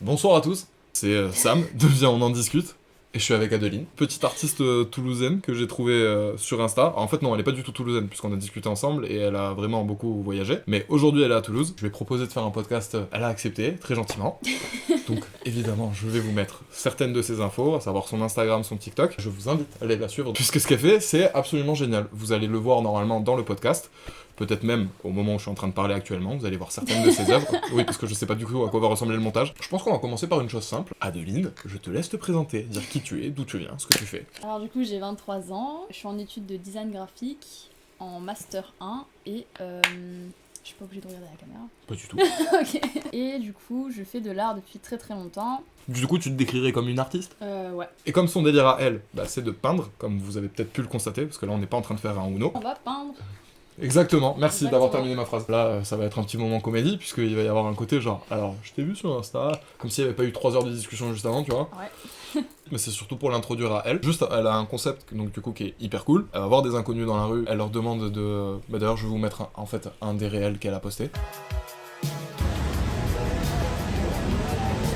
Bonsoir à tous, c'est Sam de Viens on en discute, et je suis avec Adeline, petite artiste toulousaine que j'ai trouvée sur Insta. En fait non, elle est pas du tout toulousaine puisqu'on a discuté ensemble et elle a vraiment beaucoup voyagé, mais aujourd'hui elle est à Toulouse. Je lui ai proposé de faire un podcast, elle a accepté, très gentiment. Donc évidemment je vais vous mettre certaines de ses infos, à savoir son Instagram, son TikTok. Je vous invite à aller la suivre puisque ce qu'elle fait c'est absolument génial. Vous allez le voir normalement dans le podcast. Peut-être même au moment où je suis en train de parler actuellement, vous allez voir certaines de ses œuvres. Oui, parce que je sais pas du tout à quoi va ressembler le montage. Je pense qu'on va commencer par une chose simple. Adeline, je te laisse te présenter, dire qui tu es, d'où tu viens, ce que tu fais. Alors du coup j'ai 23 ans, je suis en études de design graphique en master 1 et je suis pas obligée de regarder la caméra. Pas du tout. Ok. Et du coup je fais de l'art depuis très très longtemps. Du coup, tu te décrirais comme une artiste. Ouais. Et comme son délire à elle, bah, c'est de peindre, comme vous avez peut-être pu le constater, parce que là on n'est pas en train de faire un Uno. On va peindre. Exactement, merci Exactement. d'avoir terminé ma phrase. Là, ça va être un petit moment comédie, puisqu'il va y avoir un côté genre, alors, je t'ai vu sur Insta, comme s'il n'y avait pas eu 3 heures de discussion juste avant, tu vois. Ouais. Mais c'est surtout pour l'introduire à elle. Juste, elle a un concept, donc du coup, qui est hyper cool. Elle va voir des inconnus dans la rue, elle leur demande de... Bah, d'ailleurs, je vais vous mettre un des réels qu'elle a posté.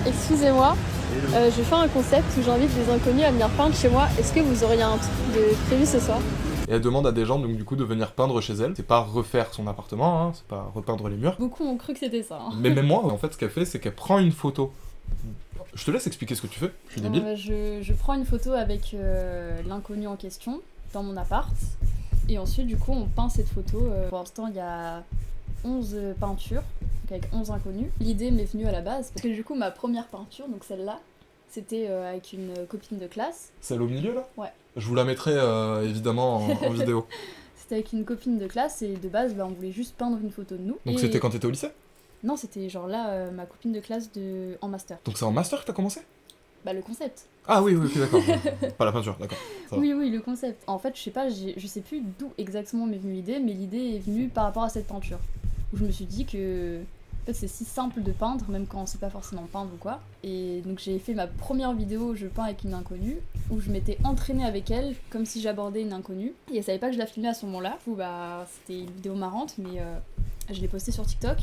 Excusez-moi, je fais un concept où j'invite des inconnus à venir peindre chez moi. Est-ce que vous auriez un truc de prévu ce soir? Et elle demande à des gens, donc du coup, de venir peindre chez elle. C'est pas refaire son appartement, hein, c'est pas repeindre les murs. Beaucoup ont cru que c'était ça. Hein. Mais même moi, en fait, ce qu'elle fait, c'est qu'elle prend une photo. Je te laisse expliquer ce que tu fais, je suis débile. Je prends une photo avec l'inconnu en question dans mon appart et ensuite du coup on peint cette photo. Pour l'instant il y a 11 peintures donc avec 11 inconnus. L'idée m'est venue à la base parce que du coup ma première peinture, donc celle-là, c'était avec une copine de classe. Celle au milieu, là? Ouais. Je vous la mettrai, évidemment, en vidéo. C'était avec une copine de classe et de base bah, on voulait juste peindre une photo de nous. Donc Et- c'était quand t'étais au lycée? Non, c'était genre là ma copine de classe en master. Donc c'est en master que t'as commencé? Bah le concept. Ah oui, ok, d'accord. Pas la peinture, d'accord. Ça va. Oui, oui, le concept. En fait, je sais pas, je sais plus d'où exactement m'est venue l'idée, mais l'idée est venue par rapport à cette peinture. Où je me suis dit que en fait, c'est si simple de peindre, même quand on sait pas forcément peindre ou quoi. Et donc j'ai fait ma première vidéo où je peins avec une inconnue, où je m'étais entraînée avec elle, comme si j'abordais une inconnue. Et elle savait pas que je la filmais à ce moment-là. Du coup, bah, c'était une vidéo marrante, mais je l'ai postée sur TikTok.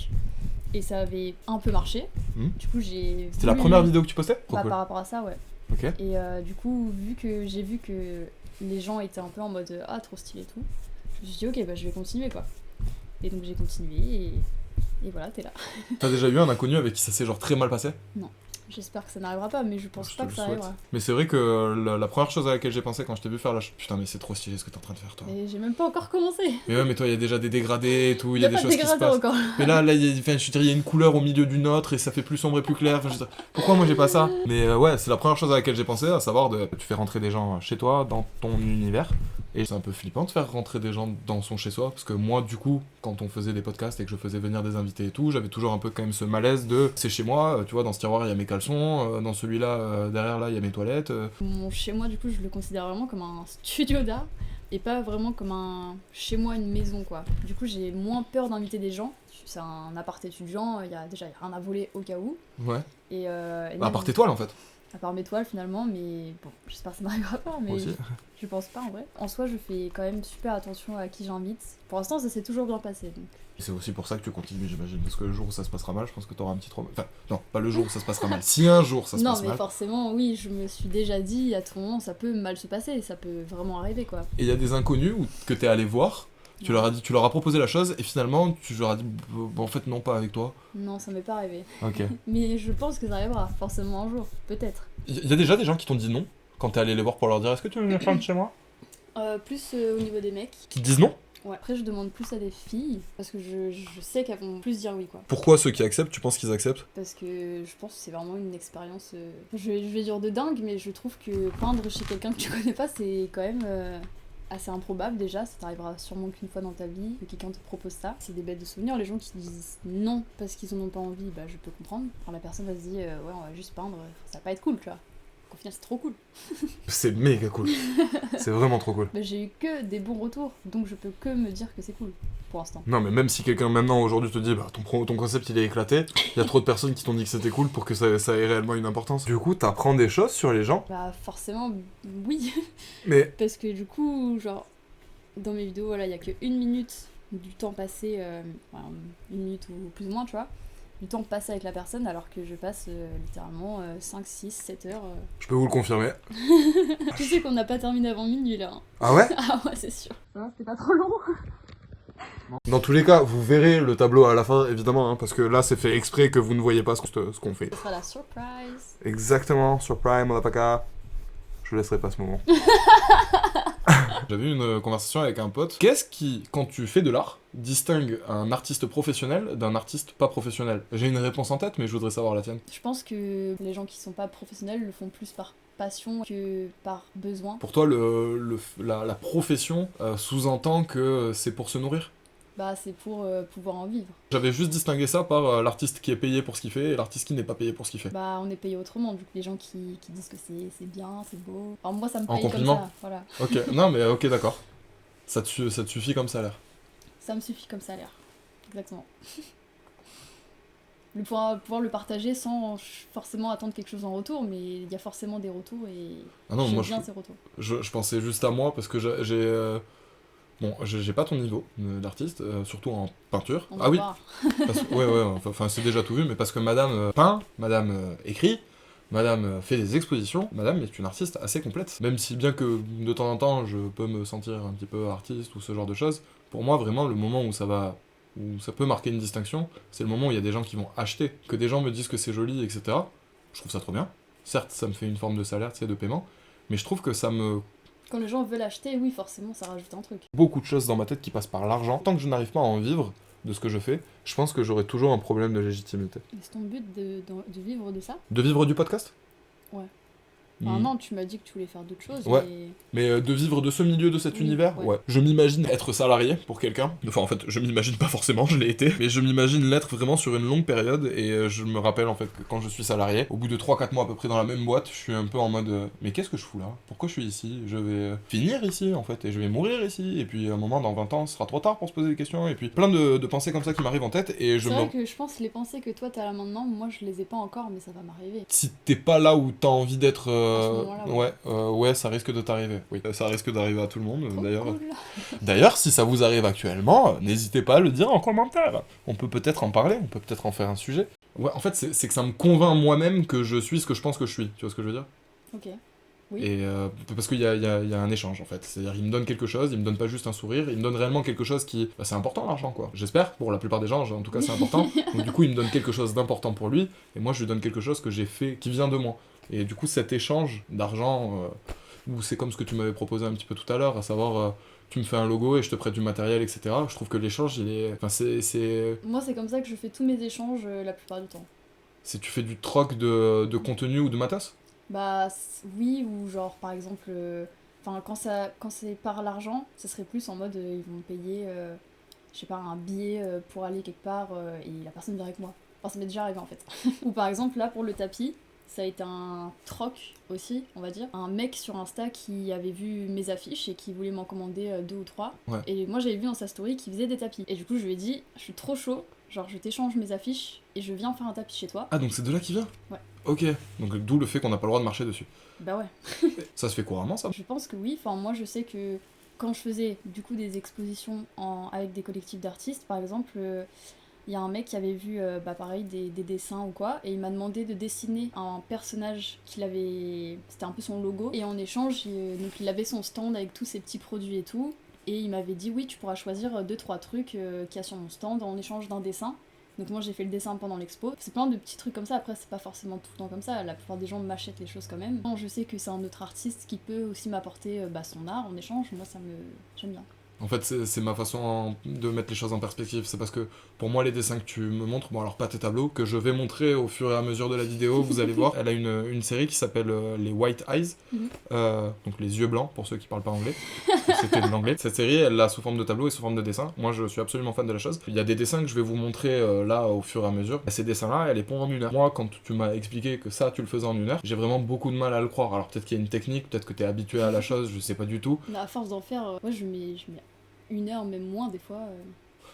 Et ça avait un peu marché. Du coup, j'ai. C'était la première vidéo que tu postais? Trop Bah, cool. par rapport à ça, ouais. Ok. Et du coup, j'ai vu que les gens étaient un peu en mode ah, trop stylé et tout, je me suis dit ok, bah je vais continuer quoi. Et donc j'ai continué et voilà, t'es là. T'as déjà eu un inconnu avec qui ça s'est genre très mal passé? J'espère que ça n'arrivera pas, mais je pense Je pas te que le ça souhaite. arrivera. Mais c'est vrai que la première chose à laquelle j'ai pensé quand je t'ai vu faire là, putain mais c'est trop stylé ce que t'es en train de faire toi. Et j'ai même pas encore commencé. Mais ouais mais toi il y a déjà des dégradés et tout, il Il y a a des pas de choses qui se dégradant passent. encore. Mais là enfin, je veux dire, il y a une couleur au milieu d'une autre et ça fait plus sombre et plus clair. Enfin, je veux dire, pourquoi moi j'ai pas ça? Mais ouais, c'est la première chose à laquelle j'ai pensé, à savoir tu fais rentrer des gens chez toi, dans ton univers. Et c'est un peu flippant de faire rentrer des gens dans son chez-soi, parce que moi, du coup, quand on faisait des podcasts et que je faisais venir des invités et tout, j'avais toujours un peu quand même ce malaise de c'est chez moi, tu vois, dans ce tiroir il y a mes caleçons, dans celui-là, derrière là il y a mes toilettes. Mon chez moi, du coup, je le considère vraiment comme un studio d'art et pas vraiment comme un chez moi, une maison quoi. Du coup, j'ai moins peur d'inviter des gens. C'est un appart étudiant, il y a rien à voler au cas où. Ouais. Et Bah, à même- part tes toiles en fait. À part mes toiles finalement, mais bon, j'espère que ça n'arrivera pas, mais Aussi. je pense pas en vrai. En soi, je fais quand même super attention à qui j'invite. Pour l'instant, ça s'est toujours bien passé. Donc. C'est aussi pour ça que tu continues, j'imagine. Parce que le jour où ça se passera mal, je pense que t'auras un petit trauma. Enfin, non, pas le jour où ça se passera mal. Si un jour ça se Non, passe mais mal. forcément, oui, je me suis déjà dit à tout moment, ça peut mal se passer, ça peut vraiment arriver quoi. Et il y a des inconnus que t'es allé voir, tu leur as proposé la chose et finalement tu leur as dit bah, en fait non, pas avec toi. Non, ça m'est pas arrivé. Ok. Mais je pense que ça arrivera, forcément un jour, peut-être. Il y a déjà des gens qui t'ont dit non quand t'es allé les voir pour leur dire est-ce que tu veux venir peindre chez moi? Plus au niveau des mecs. Qui te disent non? Ouais. Après, je demande plus à des filles, parce que je sais qu'elles vont plus dire oui quoi. Pourquoi ceux qui acceptent, tu penses qu'ils acceptent? Parce que je pense que c'est vraiment une expérience. Je vais dire de dingue, mais je trouve que peindre chez quelqu'un que tu connais pas, c'est quand même assez improbable déjà. Ça t'arrivera sûrement qu'une fois dans ta vie que quelqu'un te propose ça. C'est des bêtes de souvenirs. Les gens qui disent non parce qu'ils en ont pas envie, bah je peux comprendre. Enfin, la personne va se dire ouais, on va juste peindre, ça va pas être cool, tu vois. Au final, c'est trop cool. C'est méga cool. C'est vraiment trop cool. Bah, j'ai eu que des bons retours, donc je peux que me dire que c'est cool pour l'instant. Non, mais même si quelqu'un maintenant aujourd'hui te dit bah ton concept il est éclaté, il y a trop de personnes qui t'ont dit que c'était cool pour que ça ait réellement une importance. Du coup, t'apprends des choses sur les gens. Bah forcément, oui. Mais Parce que du coup, genre, dans mes vidéos, voilà, il y a que 1 minute du temps passé, enfin, 1 minute ou plus ou moins, tu vois. du temps passé avec la personne alors que je passe littéralement 5, 6, 7 heures. Je peux vous le confirmer. Tu sais qu'on n'a pas terminé avant minuit là. Hein. Ah ouais? Ah ouais, c'est sûr. Ça va, c'était pas trop long. Dans tous les cas, vous verrez le tableau à la fin, évidemment, hein, parce que là, c'est fait exprès que vous ne voyez pas ce qu'on fait. Ce sera la surprise. Exactement, sur Prime, motherfucker. Je laisserai pas ce moment. J'avais eu une conversation avec un pote. Qu'est-ce qui, quand tu fais de l'art, distingue un artiste professionnel d'un artiste pas professionnel? J'ai une réponse en tête, mais je voudrais savoir la tienne. Je pense que les gens qui sont pas professionnels le font plus par passion que par besoin. Pour toi, la profession sous-entend que c'est pour se nourrir? Bah, c'est pour pouvoir en vivre. J'avais juste distingué ça par l'artiste qui est payé pour ce qu'il fait et l'artiste qui n'est pas payé pour ce qu'il fait. Bah, on est payé autrement, du coup, les gens qui disent que c'est bien, c'est beau. Alors, moi, ça me En paye comme compliment. ça, voilà. Ok, non mais ok, d'accord. Ça te suffit comme salaire. Ça me suffit comme salaire. Exactement. Pouvoir le partager sans forcément attendre quelque chose en retour, mais il y a forcément des retours et Ah non, j'aime moi bien ces retours. je pensais juste à moi parce que j'ai pas ton niveau d'artiste, surtout en peinture. On Ah va oui, voir. ouais, enfin c'est déjà tout vu, mais parce que madame peint, madame écrit, madame fait des expositions, madame est une artiste assez complète. Même si bien que de temps en temps je peux me sentir un petit peu artiste ou ce genre de choses, pour moi vraiment le moment où ça peut marquer une distinction, c'est le moment où il y a des gens qui vont acheter, que des gens me disent que c'est joli, etc. Je trouve ça trop bien. Certes, ça me fait une forme de salaire, tu sais, de paiement, mais je trouve que ça me... Quand les gens veulent acheter, oui, forcément, ça rajoute un truc. Beaucoup de choses dans ma tête qui passent par l'argent. Tant que je n'arrive pas à en vivre de ce que je fais, je pense que j'aurai toujours un problème de légitimité. Mais c'est ton but de vivre de ça? De vivre du podcast? Ouais. Enfin, non, tu m'as dit que tu voulais faire d'autres choses, Ouais. mais... Mais de vivre de ce milieu, de cet Oui, univers, ouais. ouais. Je m'imagine être salarié pour quelqu'un. Enfin, en fait, je m'imagine pas forcément, je l'ai été. Mais je m'imagine l'être vraiment sur une longue période. Et je me rappelle, en fait, que quand je suis salarié, au bout de 3-4 mois à peu près dans la même boîte, je suis un peu en mode mais qu'est-ce que je fous là? Pourquoi je suis ici? Je vais finir ici, en fait, et je vais mourir ici. Et puis, à un moment, dans 20 ans, ce sera trop tard pour se poser des questions. Et puis, plein de pensées comme ça qui m'arrivent en tête. Et je C'est me... vrai que je pense que les pensées que toi t'as là maintenant, moi je les ai pas encore, mais ça va m'arriver. Si t'es pas là où t'as envie d'être... À ce moment-là, ouais, ça risque de t'arriver. Oui, ça risque d'arriver à tout le monde, Trop d'ailleurs. cool. D'ailleurs, si ça vous arrive actuellement, n'hésitez pas à le dire en commentaire. On peut peut-être en parler, on peut peut-être en faire un sujet. Ouais, en fait, c'est que ça me convainc moi-même que je suis ce que je pense que je suis. Tu vois ce que je veux dire? Ok. Oui. Et parce qu'il y a un échange, en fait. C'est-à-dire, il me donne quelque chose, il me donne pas juste un sourire, il me donne réellement quelque chose qui... Bah, c'est important, l'argent, quoi. J'espère, pour la plupart des gens, en tout cas, c'est important. Donc du coup, il me donne quelque chose d'important pour lui, et moi, je lui donne quelque chose que j'ai fait, qui vient de moi. Et du coup, cet échange d'argent... où c'est comme ce que tu m'avais proposé un petit peu tout à l'heure, à savoir tu me fais un logo et je te prête du matériel, etc. Je trouve que l'échange, il est... Enfin, c'est... Moi c'est comme ça que je fais tous mes échanges la plupart du temps. C'est tu fais du troc de contenu ou de matos? Bah oui, ou genre par exemple, enfin quand c'est par l'argent, ça serait plus en mode ils vont me payer, je sais pas, un billet pour aller quelque part et la personne vient avec moi. Enfin ça m'est déjà arrivé en fait. Ou par exemple là pour le tapis, ça a été un troc aussi, on va dire. Un mec sur Insta qui avait vu mes affiches et qui voulait m'en commander 2 ou 3. Ouais. Et moi j'avais vu dans sa story qu'il faisait des tapis. Et du coup je lui ai dit, je suis trop chaud, genre je t'échange mes affiches et je viens faire un tapis chez toi. Ah, donc c'est de là qu'il vient? Ouais. Ok, donc d'où le fait qu'on n'a pas le droit de marcher dessus. Bah ouais. Ça se fait couramment, ça? Je pense que oui, enfin moi je sais que quand je faisais du coup des expositions avec des collectifs d'artistes par exemple, il y a un mec qui avait vu pareil des dessins ou quoi et il m'a demandé de dessiner un personnage qu'il avait, c'était un peu son logo et en échange donc il avait son stand avec tous ses petits produits et tout et il m'avait dit oui tu pourras choisir 2-3 trucs qu'il y a sur mon stand en échange d'un dessin. Donc moi j'ai fait le dessin pendant l'expo. C'est plein de petits trucs comme ça, après c'est pas forcément tout le temps comme ça, la plupart des gens m'achètent les choses quand même. Je sais que c'est un autre artiste qui peut aussi m'apporter son art en échange, moi j'aime bien. En fait, c'est ma façon de mettre les choses en perspective. C'est parce que, pour moi, les dessins que tu me montres, bon alors pas tes tableaux, que je vais montrer au fur et à mesure de la vidéo, vous allez voir. Elle a une série qui s'appelle les White Eyes, donc les yeux blancs, pour ceux qui parlent pas anglais. C'était de l'anglais. Cette série, elle l'a sous forme de tableau et sous forme de dessin. Moi, je suis absolument fan de la chose. Il y a des dessins que je vais vous montrer là, au fur et à mesure. Ces dessins-là, elle est pour en 1 heure. Moi, quand tu m'as expliqué que ça, tu le faisais en 1 heure, j'ai vraiment beaucoup de mal à le croire. Alors peut-être qu'il y a une technique, peut-être que t'es habitué à la chose, je sais pas du tout. Mais à force d'en faire, moi je mets 1 heure, même moins des fois.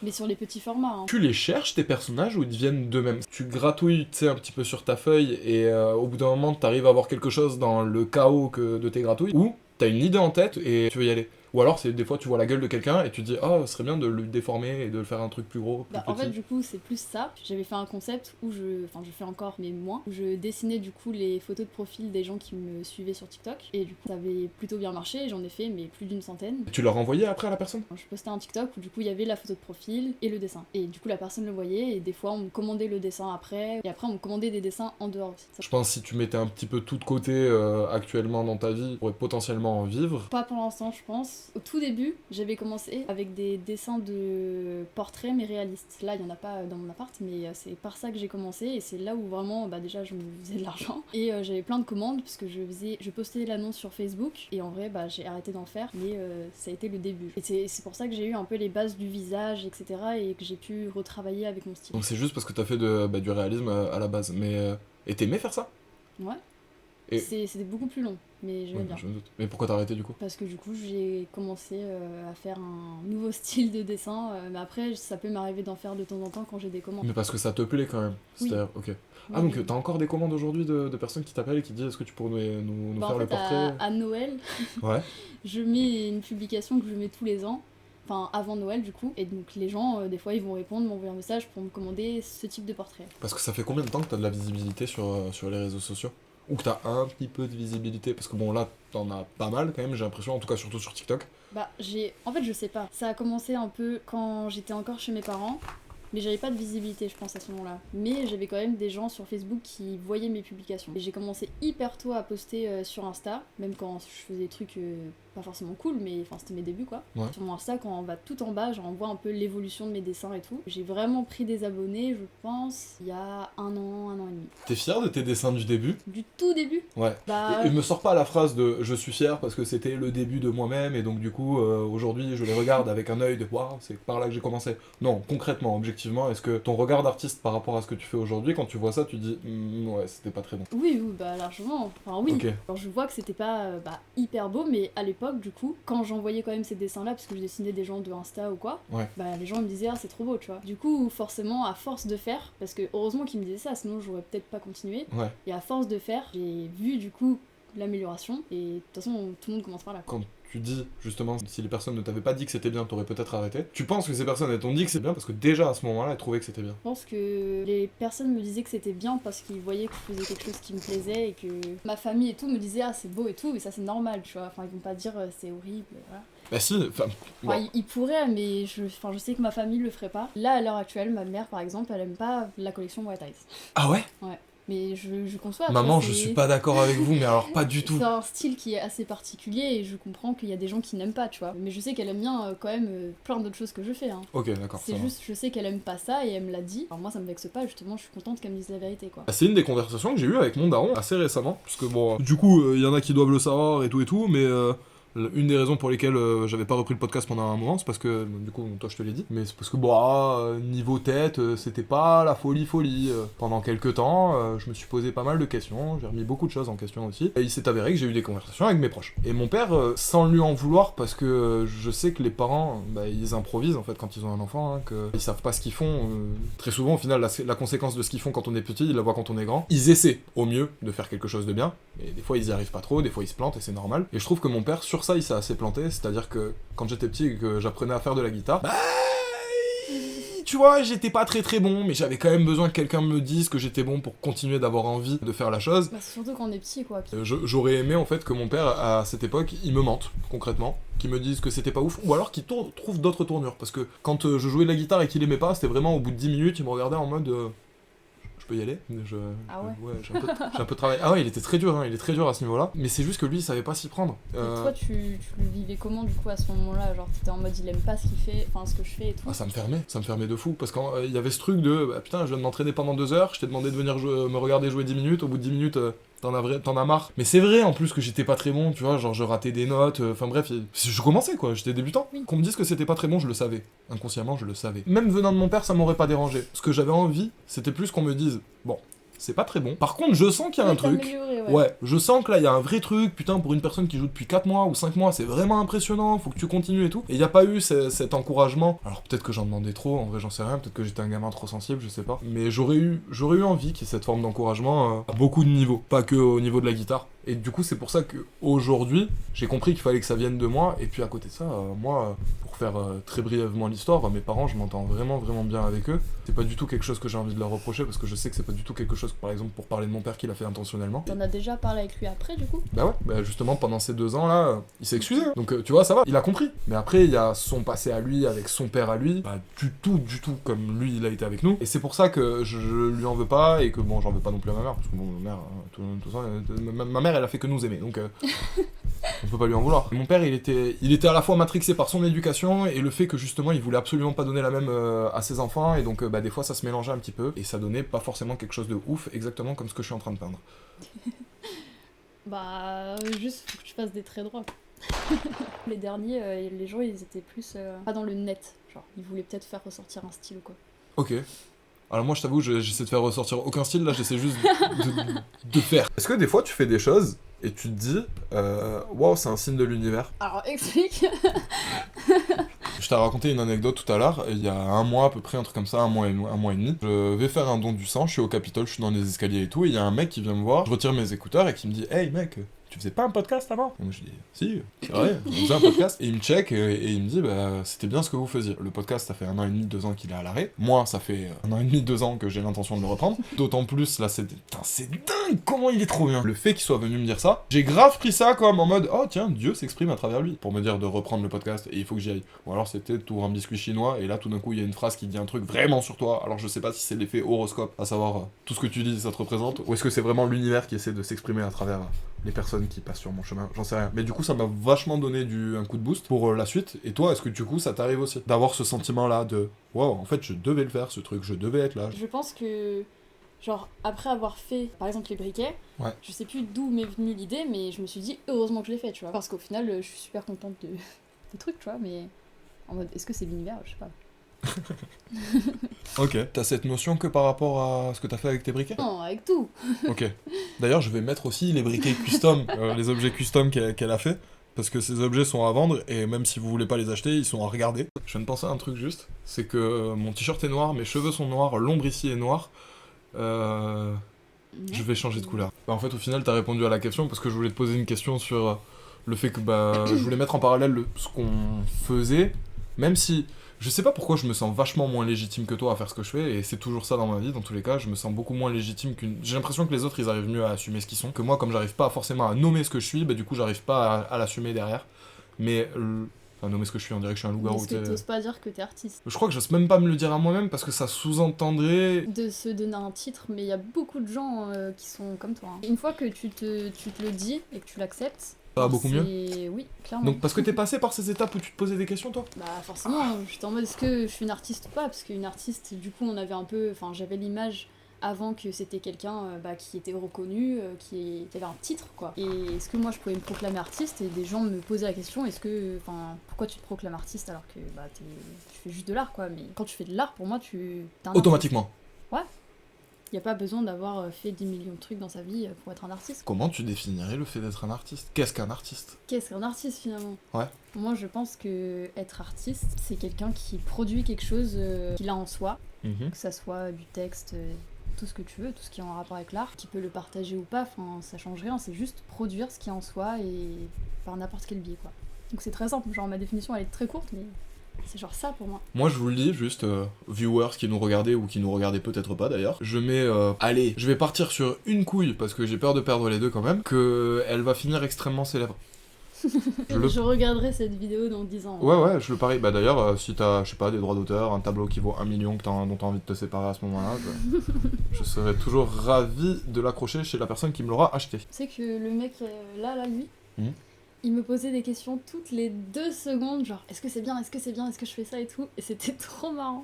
Mais sur les petits formats. Hein. Tu les cherches, tes personnages, ou ils deviennent d'eux-mêmes? Tu gratouilles, tu sais, un petit peu sur ta feuille, et au bout d'un moment, t'arrives à avoir quelque chose dans le chaos de tes gratouilles, ou t'as une idée en tête et tu veux y aller. Ou alors c'est des fois tu vois la gueule de quelqu'un et tu dis ah, ce serait bien de le déformer et de le faire un truc plus gros, plus En petit. fait, du coup, c'est plus ça. J'avais fait un concept où je fais encore, mais moins, où je dessinais du coup les photos de profil des gens qui me suivaient sur TikTok. Et du coup, ça avait plutôt bien marché. J'en ai fait, mais plus d'une centaine. Tu l'as renvoyé après à la personne? Je postais un TikTok où du coup, il y avait la photo de profil et le dessin. Et du coup, la personne le voyait. Et des fois, on me commandait le dessin après. Et après, on me commandait des dessins en dehors aussi. Je pense que si tu mettais un petit peu tout de côté actuellement dans ta vie, tu pourrais potentiellement en vivre. Pas pour l'instant, je pense. Au tout début, j'avais commencé avec des dessins de portraits, mais réalistes. Là, il y en a pas dans mon appart, mais c'est par ça que j'ai commencé. Et c'est là où vraiment, déjà, je me faisais de l'argent. Et j'avais plein de commandes, parce que je postais l'annonce sur Facebook. Et en vrai, j'ai arrêté d'en faire, mais ça a été le début. Et c'est pour ça que j'ai eu un peu les bases du visage, etc. Et que j'ai pu retravailler avec mon style. Donc c'est juste parce que t'as fait du réalisme à la base. Mais et t'aimais faire ça? Ouais. Et- C'était beaucoup plus long, mais j'aimais Ouais, bien. je me doute. Mais pourquoi t'as arrêté du coup? Parce que du coup, j'ai commencé à faire un nouveau style de dessin. Mais après, ça peut m'arriver d'en faire de temps en temps quand j'ai des commandes. Mais parce que ça te plaît quand même. Oui. C'est-à-dire, ok. Ah, Oui, donc oui. t'as encore des commandes aujourd'hui de personnes qui t'appellent et qui disent est-ce que tu pourrais nous En faire le fait, portrait? à Noël, Ouais. je mets une publication que je mets tous les ans. Enfin, avant Noël, du coup. Et donc, les gens, des fois, ils vont répondre, m'envoyer un message pour me commander ce type de portrait. Parce que ça fait combien de temps que t'as de la visibilité sur les réseaux sociaux? Ou que t'as un petit peu de visibilité? Parce que bon, là, t'en as pas mal quand même, j'ai l'impression, en tout cas surtout sur TikTok. En fait, je sais pas. Ça a commencé un peu quand j'étais encore chez mes parents. Mais j'avais pas de visibilité, je pense, à ce moment-là. Mais j'avais quand même des gens sur Facebook qui voyaient mes publications. Et j'ai commencé hyper tôt à poster sur Insta, même quand je faisais des trucs pas forcément cool, mais enfin c'était mes débuts quoi. Ouais. Sur mon Insta, quand on va tout en bas, genre on voit un peu l'évolution de mes dessins et tout. J'ai vraiment pris des abonnés, je pense, il y a un an et demi. T'es fier de tes dessins du début? Du tout début. Ouais. Bah, Et me sors pas la phrase de je suis fier parce que c'était le début de moi-même et donc du coup aujourd'hui je les regarde avec un œil de waouh, c'est par là que j'ai commencé. Non, concrètement, objectivement, est-ce que ton regard d'artiste par rapport à ce que tu fais aujourd'hui, quand tu vois ça, tu dis ouais, c'était pas très bon? oui, largement. Enfin oui. Ok. Alors je vois que c'était pas hyper beau, mais à l'époque, du coup, quand j'envoyais quand même ces dessins-là, parce que je dessinais des gens de Insta ou quoi, Ouais. les gens me disaient ah c'est trop beau, tu vois. Du coup, forcément, à force de faire, parce que heureusement qu'ils me disaient ça, sinon j'aurais peut-être pas continué. Ouais. Et à force de faire, j'ai vu du coup l'amélioration. Et de toute façon, tout le monde commence par là. Quand tu dis justement si les personnes ne t'avaient pas dit que c'était bien, t'aurais peut-être arrêté. Tu penses que ces personnes elles t'ont dit que c'est bien parce que déjà à ce moment-là elles trouvaient que c'était bien? Je pense que les personnes me disaient que c'était bien parce qu'ils voyaient que je faisais quelque chose qui me plaisait et que ma famille et tout me disait ah c'est beau et tout, mais ça c'est normal, tu vois. Enfin ils vont pas dire c'est horrible, voilà. Bah si, enfin... Enfin, bon. ils pourraient, mais je sais que ma famille le ferait pas. Là, à l'heure actuelle, ma mère, par exemple, elle aime pas la collection White Eyes. Ah ouais? Mais je conçois. tu Maman, vois, je c'est- suis pas d'accord avec vous, mais alors pas du tout. C'est un style qui est assez particulier et je comprends qu'il y a des gens qui n'aiment pas, tu vois. Mais je sais qu'elle aime bien quand même plein d'autres choses que je fais. Hein. Ok, d'accord. C'est ça va. juste, je sais qu'elle aime pas ça et elle me l'a dit. Alors moi, ça me vexe pas, justement, je suis contente qu'elle me dise la vérité, quoi. C'est une des conversations que j'ai eues avec mon daron assez récemment, parce que bon, du coup, il y en a qui doivent le savoir et tout, mais une des raisons pour lesquelles j'avais pas repris le podcast pendant un moment, c'est parce que, du coup, toi je te l'ai dit, mais c'est parce que niveau tête, c'était pas la folie. Pendant quelques temps, je me suis posé pas mal de questions, j'ai remis beaucoup de choses en question aussi, et il s'est avéré que j'ai eu des conversations avec mes proches. Et mon père, sans lui en vouloir, parce que je sais que les parents, ils improvisent en fait quand ils ont un enfant, hein, qu'ils savent pas ce qu'ils font. Très souvent, au final, la conséquence de ce qu'ils font quand on est petit, ils la voient quand on est grand. Ils essaient au mieux de faire quelque chose de bien, et des fois ils y arrivent pas trop, des fois ils se plantent et c'est normal. Et je trouve que mon père, sur ça, il s'est assez planté, c'est-à-dire que quand j'étais petit et que j'apprenais à faire de la guitare, tu vois, j'étais pas très bon, mais j'avais quand même besoin que quelqu'un me dise que j'étais bon pour continuer d'avoir envie de faire la chose. Bah, c'est surtout quand on est petit, quoi. J'aurais aimé en fait que mon père, à cette époque, il me mente, concrètement, qu'il me dise que c'était pas ouf, ou alors qu'il trouve d'autres tournures, parce que quand je jouais de la guitare et qu'il aimait pas, c'était vraiment au bout de 10 minutes, il me regardait en mode... Je peux y aller? Ah ouais? Ouais, j'ai un peu de travail. Ah ouais, il était très dur, hein, il est très dur à ce niveau-là. Mais c'est juste que lui, il savait pas s'y prendre. Et toi, tu le vivais comment, du coup, à ce moment-là? Genre, t'étais en mode, il aime pas ce qu'il fait, enfin, ce que je fais et tout. Ah, ça me fermait de fou. Parce qu'il y avait ce truc de, putain, je viens de m'entraîner pendant 2 heures, je t'ai demandé de venir me regarder jouer 10 minutes, au bout de 10 minutes, t'en as marre. Mais c'est vrai, en plus, que j'étais pas très bon, tu vois, genre je ratais des notes, enfin bref, je commençais quoi, j'étais débutant. Oui. Qu'on me dise que c'était pas très bon, je le savais. Inconsciemment, je le savais. Même venant de mon père, ça m'aurait pas dérangé. Ce que j'avais envie, c'était plus qu'on me dise, bon, c'est pas très bon. Par contre, je sens qu'il y a un truc. Ouais, je sens que là, il y a un vrai truc, putain, pour une personne qui joue depuis 4 mois ou 5 mois, c'est vraiment impressionnant, faut que tu continues et tout. Et il y a pas eu cet encouragement. Alors peut-être que j'en demandais trop, en vrai, j'en sais rien, peut-être que j'étais un gamin trop sensible, je sais pas. Mais j'aurais eu envie qu'il y ait cette forme d'encouragement à beaucoup de niveaux, pas que au niveau de la guitare. Et du coup, c'est pour ça qu'aujourd'hui, j'ai compris qu'il fallait que ça vienne de moi. Et puis à côté de ça, moi, pour faire très brièvement l'histoire, mes parents, je m'entends vraiment, vraiment bien avec eux. C'est pas du tout quelque chose que j'ai envie de leur reprocher, parce que je sais que c'est pas du tout quelque chose, par exemple, pour parler de mon père, qu'il a fait intentionnellement. T'en as déjà parlé avec lui après, du coup? Bah ouais, bah justement, pendant ces 2 ans-là, il s'est excusé. Donc tu vois, ça va, il a compris. Mais après, il y a son passé à lui, avec son père à lui, pas du tout comme lui, il a été avec nous. Et c'est pour ça que je lui en veux pas, et que bon, j'en veux pas non plus à ma mère, parce que bon, ma mère, tout ça, ma mère, elle a fait que nous aimer, donc on peut pas lui en vouloir. Mon père, il était à la fois matrixé par son éducation, et le fait que justement, il voulait absolument pas donner la même à ses enfants, et donc des fois, ça se mélangeait un petit peu, et ça donnait pas forcément quelque chose de ouf, exactement comme ce que je suis en train de peindre. Bah, juste, faut que tu fasses des traits droits. Les derniers, les gens, ils étaient plus pas dans le net. Genre, ils voulaient peut-être faire ressortir un style ou quoi. Ok. Alors moi, je t'avoue, j'essaie de faire ressortir aucun style, là, j'essaie juste de faire. Est-ce que des fois, tu fais des choses, et tu te dis, waouh, c'est un signe de l'univers? Alors, explique. Je t'ai raconté une anecdote tout à l'heure, il y a un mois à peu près, un truc comme ça, un mois et demi. Je vais faire un don du sang, je suis au Capitole, je suis dans les escaliers et tout, et il y a un mec qui vient me voir, je retire mes écouteurs et qui me dit « Hey mec, tu faisais pas un podcast avant ?» Et moi je dis « Si, c'est vrai, on faisait un podcast. » Et il me check et il me dit « Bah c'était bien ce que vous faisiez. Le podcast, ça fait 1 an et demi, 2 ans qu'il est à l'arrêt. Moi, ça fait 1 an et demi, 2 ans que j'ai l'intention de le reprendre. D'autant plus, là, c'est dingue comment il est trop bien. Le fait qu'il soit venu me dire ça, j'ai grave pris ça comme en mode « Oh tiens, Dieu s'exprime à travers lui. » Pour me dire de reprendre le podcast et il faut que j'y aille. Ou alors c'était tout un biscuit chinois et là tout d'un coup il y a une phrase qui dit un truc vraiment sur toi. Alors je sais pas si c'est l'effet horoscope, à savoir tout ce que tu dis ça te représente, ou est-ce que c'est vraiment l'univers qui essaie de s'exprimer à travers les personnes qui passent sur mon chemin, j'en sais rien. Mais du coup ça m'a vachement donné un coup de boost pour la suite. Et toi, est-ce que du coup ça t'arrive aussi d'avoir ce sentiment là de wow, en fait je devais le faire ce truc, je devais être là? Je pense que, genre, après avoir fait, par exemple, les briquets, Ouais. je sais plus d'où m'est venue l'idée, mais je me suis dit, heureusement que je l'ai fait, tu vois. Parce qu'au final, je suis super contente des trucs, tu vois, mais en mode, est-ce que c'est l'univers? Je sais pas. Ok. T'as cette notion que par rapport à ce que t'as fait avec tes briquets? Non, avec tout. Ok. D'ailleurs, je vais mettre aussi les briquets custom, les objets custom qu'elle a fait, parce que ces objets sont à vendre, et même si vous voulez pas les acheter, ils sont à regarder. Je viens de penser à un truc juste, c'est que mon t-shirt est noir, mes cheveux sont noirs, l'ombre ici est noire. Je vais changer de couleur. Bah, en fait, au final, t'as répondu à la question, parce que je voulais te poser une question sur le fait que je voulais mettre en parallèle ce qu'on faisait, même si... Je sais pas pourquoi je me sens vachement moins légitime que toi à faire ce que je fais, et c'est toujours ça dans ma vie, dans tous les cas, je me sens beaucoup moins légitime J'ai l'impression que les autres, ils arrivent mieux à assumer ce qu'ils sont, que moi, comme j'arrive pas forcément à nommer ce que je suis, du coup, j'arrive pas à l'assumer derrière. Mais... Enfin, nommer ce que je suis, on dirait que je suis un loup-garou. Est-ce que t'oses pas dire que t'es artiste? Je crois que j'ose même pas me le dire à moi-même, parce que ça sous-entendrait... De se donner un titre, mais il y a beaucoup de gens qui sont comme toi. Hein. Une fois que tu te le dis et que tu l'acceptes... Ça va beaucoup mieux. Oui, clairement. Donc parce que t'es passé par ces étapes où tu te posais des questions, toi? Bah forcément, j'étais en mode est-ce que je suis une artiste ou pas? Parce qu'une artiste, du coup, on avait un peu... Enfin, j'avais l'image avant que c'était quelqu'un qui était reconnu, qui avait un titre, quoi. Et est-ce que moi, je pouvais me proclamer artiste? Et des gens me posaient la question, est-ce que... Enfin, pourquoi tu te proclames artiste alors que tu fais juste de l'art, quoi? Mais quand tu fais de l'art, pour moi, t'es un Automatiquement. artiste. Ouais. Y a pas besoin d'avoir fait 10 millions de trucs dans sa vie pour être un artiste. Comment tu définirais le fait d'être un artiste? Qu'est-ce qu'un artiste? Qu'est-ce qu'un artiste finalement? Ouais. Moi je pense que être artiste, c'est quelqu'un qui produit quelque chose qu'il a en soi, que ça soit du texte, tout ce que tu veux, tout ce qui est en rapport avec l'art, qui peut le partager ou pas, enfin ça change rien, c'est juste produire ce qui est en soi et par n'importe quel biais, quoi. Donc c'est très simple, genre ma définition elle est très courte mais c'est genre ça pour moi. Moi je vous le dis, juste viewers qui nous regardaient ou qui nous regardaient peut-être pas d'ailleurs, je mets allez, je vais partir sur une couille parce que j'ai peur de perdre les deux quand même, que elle va finir extrêmement célèbre. Je regarderai cette vidéo dans 10 ans. Ouais, je le parie. Bah d'ailleurs, si t'as, je sais pas, des droits d'auteur, un tableau qui vaut 1 million dont t'as envie de te séparer à ce moment-là, je serais toujours ravi de l'accrocher chez la personne qui me l'aura acheté. Tu sais que le mec là, lui, il me posait des questions toutes les 2 secondes, genre est-ce que c'est bien, est-ce que c'est bien, est-ce que je fais ça et tout, et c'était trop marrant.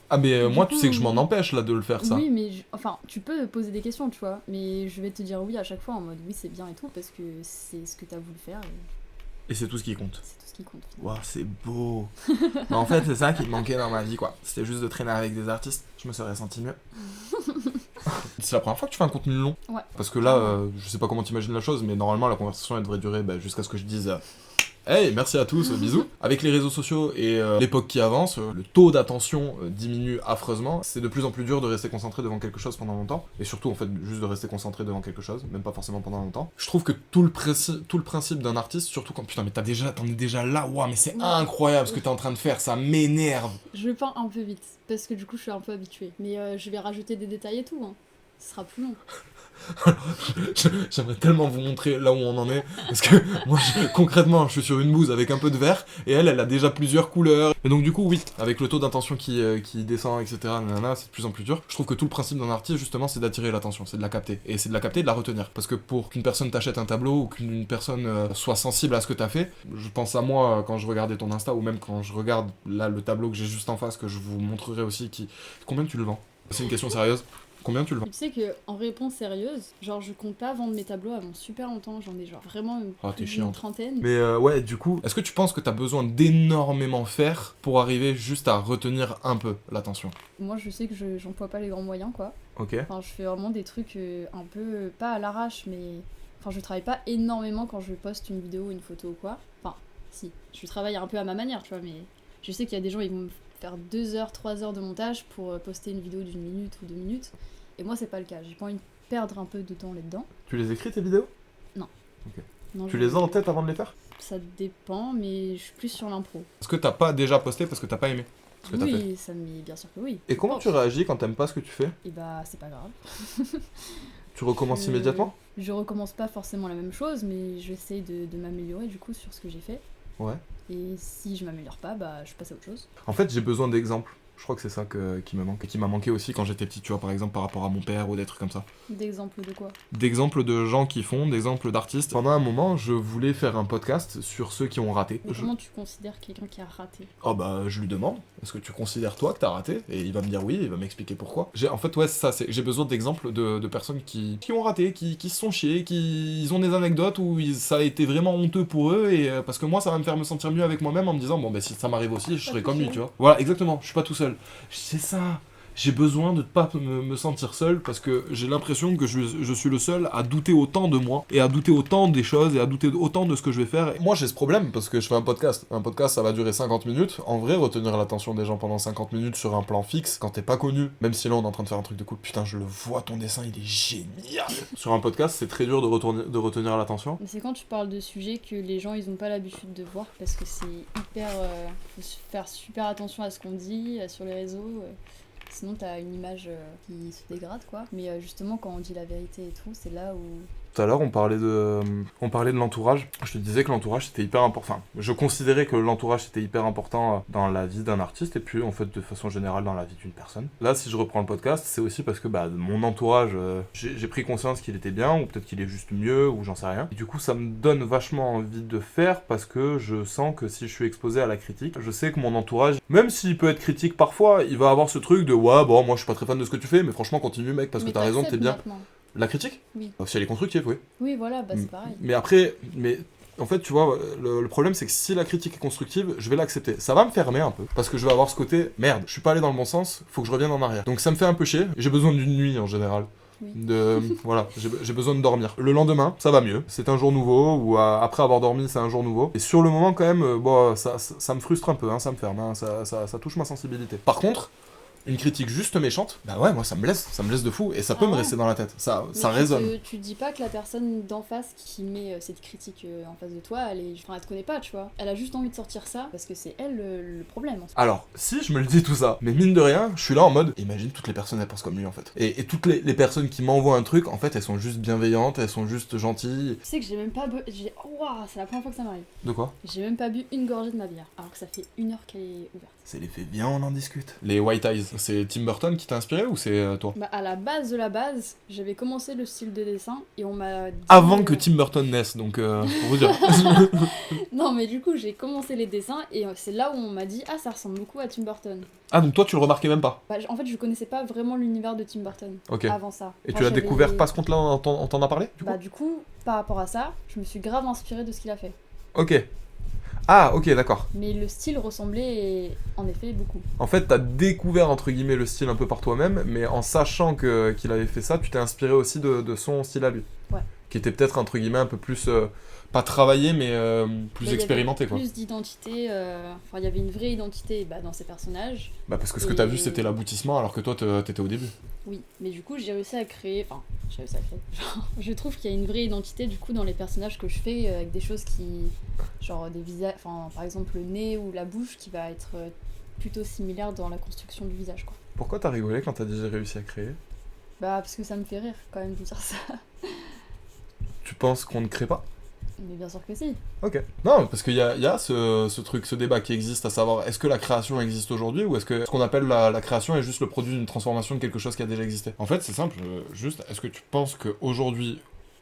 Ah mais moi coup, tu sais que je m'en empêche là de le faire ça. Oui mais enfin tu peux poser des questions tu vois, mais je vais te dire oui à chaque fois en mode oui c'est bien et tout parce que c'est ce que t'as voulu faire et c'est tout ce qui compte. C'est tout ce qui compte. Waouh c'est beau. Mais en fait c'est ça qui me manquait dans ma vie quoi, c'était juste de traîner avec des artistes, je me serais senti mieux. C'est la première fois que tu fais un contenu long? Ouais. Parce que là, je sais pas comment t'imagines la chose, mais normalement la conversation elle devrait durer jusqu'à ce que je dise Hey, merci à tous, bisous. Avec les réseaux sociaux et l'époque qui avance, le taux d'attention diminue affreusement. C'est de plus en plus dur de rester concentré devant quelque chose pendant longtemps. Et surtout, en fait, juste de rester concentré devant quelque chose, même pas forcément pendant longtemps. Je trouve que tout le principe d'un artiste, surtout quand putain, mais t'en es déjà là, waouh, mais c'est incroyable ce que t'es en train de faire, ça m'énerve. Je peins un peu vite, parce que du coup je suis un peu habituée. Mais je vais rajouter des détails et tout, hein. Ce sera plus long. J'aimerais tellement vous montrer là où on en est, parce que moi concrètement je suis sur une bouse avec un peu de vert et elle a déjà plusieurs couleurs, et donc du coup oui, avec le taux d'attention qui descend, etc., nanana, c'est de plus en plus dur. Je trouve que tout le principe d'un artiste justement c'est d'attirer l'attention, c'est de la capter, et c'est de la capter et de la retenir, parce que pour qu'une personne t'achète un tableau ou qu'une personne soit sensible à ce que t'as fait, je pense à moi quand je regardais ton Insta, ou même quand je regarde là le tableau que j'ai juste en face, que je vous montrerai aussi, combien tu le vends? C'est une question sérieuse. Combien tu le vends? Tu sais que en réponse sérieuse, genre je compte pas vendre mes tableaux avant super longtemps, j'en ai genre vraiment t'es une chiante. trentaine. Mais ouais, du coup, est-ce que tu penses que t'as besoin d'énormément faire pour arriver juste à retenir un peu l'attention? Moi je sais que j'emploie pas les grands moyens quoi. Ok. Enfin je fais vraiment des trucs un peu, pas à l'arrache mais... Enfin je travaille pas énormément quand je poste une vidéo ou une photo ou quoi. Enfin si, je travaille un peu à ma manière tu vois, mais je sais qu'il y a des gens ils vont faire 2 heures, 3 heures de montage pour poster une vidéo d'1 minute ou 2 minutes. Et moi, c'est pas le cas. J'ai pas envie de perdre un peu de temps là-dedans. Tu les écris tes vidéos? Non. Ok. Non, Tu les as en tête avant de les faire? Ça dépend, mais je suis plus sur l'impro. Est-ce que t'as pas déjà posté parce que t'as pas aimé ce que t'as fait? Oui, ça me... bien sûr que oui. Et comment tu réagis quand t'aimes pas ce que tu fais? Et bah, c'est pas grave. Tu recommences immédiatement? Je recommence pas forcément la même chose, mais j'essaie de m'améliorer du coup sur ce que j'ai fait. Ouais. Et si je m'améliore pas, bah, je passe à autre chose. En fait, j'ai besoin d'exemples. Je crois que c'est ça qui me manque. Et qui m'a manqué aussi quand j'étais petit, tu vois, par exemple, par rapport à mon père ou des trucs comme ça. D'exemples de quoi? D'exemples de gens qui font, d'exemples d'artistes. Pendant un moment, je voulais faire un podcast sur ceux qui ont raté. Mais comment tu considères quelqu'un qui a raté? Oh bah, je lui demande, est-ce que tu considères toi que t'as raté? Et il va me dire oui, il va m'expliquer pourquoi. En fait, ouais, c'est ça, j'ai besoin d'exemples de personnes qui ont raté, qui se sont chiés, ils ont des anecdotes où ça a été vraiment honteux pour eux, et parce que moi, ça va me faire me sentir mieux avec moi-même en me disant, bon, bah si ça m'arrive aussi, je serai comme lui, tu vois. Voilà, exactement, je suis pas tout seul. C'est ça. J'ai besoin de pas me sentir seul parce que j'ai l'impression que je suis le seul à douter autant de moi et à douter autant des choses et à douter autant de ce que je vais faire. Et moi j'ai ce problème parce que je fais un podcast. Un podcast ça va durer 50 minutes. En vrai, retenir l'attention des gens pendant 50 minutes sur un plan fixe quand t'es pas connu, même si là on est en train de faire un truc de cool, putain je le vois ton dessin il est génial. Sur un podcast c'est très dur de retenir l'attention. Mais c'est quand tu parles de sujets que les gens ils ont pas l'habitude de voir parce que c'est hyper... faut faire super attention à ce qu'on dit sur les réseaux. Sinon t'as une image qui se dégrade quoi. Mais justement quand on dit la vérité et tout, c'est là où... Tout à l'heure on parlait de l'entourage. Je te disais que l'entourage c'était hyper important. Enfin, je considérais que l'entourage c'était hyper important dans la vie d'un artiste et puis en fait de façon générale dans la vie d'une personne. Là si je reprends le podcast c'est aussi parce que mon entourage, j'ai pris conscience qu'il était bien ou peut-être qu'il est juste mieux ou j'en sais rien. Et du coup ça me donne vachement envie de faire parce que je sens que si je suis exposé à la critique, je sais que mon entourage, même s'il peut être critique parfois, il va avoir ce truc de ouais bon moi je suis pas très fan de ce que tu fais mais franchement continue mec parce que t'as raison, t'es bien. Maintenant. La critique? Oui. Si elle est constructive, oui. Oui, voilà, bah c'est pareil. Mais après, en fait, tu vois, le problème c'est que si la critique est constructive, je vais l'accepter. Ça va me fermer un peu, parce que je vais avoir ce côté, merde, je suis pas allé dans le bon sens, faut que je revienne en arrière. Donc ça me fait un peu chier, j'ai besoin d'une nuit en général. Oui. Voilà, j'ai besoin de dormir. Le lendemain, ça va mieux. C'est un jour nouveau, ou après avoir dormi, c'est un jour nouveau. Et sur le moment, quand même, bon, ça me frustre un peu, hein, ça me ferme, hein, ça touche ma sensibilité. Par contre... Une critique juste méchante, bah ouais, moi ça me laisse de fou et ça peut me rester dans la tête, ça résonne. Tu dis pas que la personne d'en face qui met cette critique en face de toi, elle te connaît pas, tu vois. Elle a juste envie de sortir ça parce que c'est elle le problème. En fait. Alors, si je me le dis tout ça, mais mine de rien, je suis là en mode, imagine toutes les personnes elles pensent comme lui en fait. Et toutes les personnes qui m'envoient un truc, en fait elles sont juste bienveillantes, elles sont juste gentilles. Tu sais que j'ai même pas Waouh, c'est la première fois que ça m'arrive. De quoi? J'ai même pas bu une gorgée de ma bière, alors que ça fait 1 heure qu'elle est ouverte. C'est l'effet bien, on en discute. Les White Eyes, c'est Tim Burton qui t'a inspiré ou c'est toi? Bah à la base de la base, j'avais commencé le style de dessin et on m'a dit... Avant que Tim Burton naisse, donc pour vous dire. Non mais du coup j'ai commencé les dessins et c'est là où on m'a dit ah ça ressemble beaucoup à Tim Burton. Ah donc toi tu le remarquais même pas? Bah, en fait je connaissais pas vraiment l'univers de Tim Burton avant ça. Et tu l'as découvert pas ce compte-là, on t'en a parlé du coup? Bah du coup, par rapport à ça, je me suis grave inspirée de ce qu'il a fait. Ok. Ah, ok, d'accord. Mais le style ressemblait en effet beaucoup. En fait, t'as découvert entre guillemets le style un peu par toi-même, mais en sachant qu'il avait fait ça, tu t'es inspiré aussi de son style à lui. Ouais. qui était peut-être entre guillemets un peu plus pas travaillé mais plus Bah, il y expérimenté avait quoi. plus d'identité, il y avait une vraie identité dans ces personnages. Bah parce que ce que t'as vu c'était l'aboutissement alors que toi t'étais au début. Oui, mais du coup j'ai réussi à créer, genre, je trouve qu'il y a une vraie identité du coup dans les personnages que je fais avec des choses genre des visages, par exemple le nez ou la bouche qui va être plutôt similaire dans la construction du visage quoi. Pourquoi t'as rigolé quand t'as dit j'ai réussi à créer? Bah parce que ça me fait rire quand même de dire ça. Tu penses qu'on ne crée pas? Mais bien sûr que si. Ok. Non, parce qu'il y a ce truc, ce débat qui existe, à savoir, est-ce que la création existe aujourd'hui, ou est-ce que ce qu'on appelle la création est juste le produit d'une transformation de quelque chose qui a déjà existé? En fait, c'est simple, juste, est-ce que tu penses qu'aujourd'hui,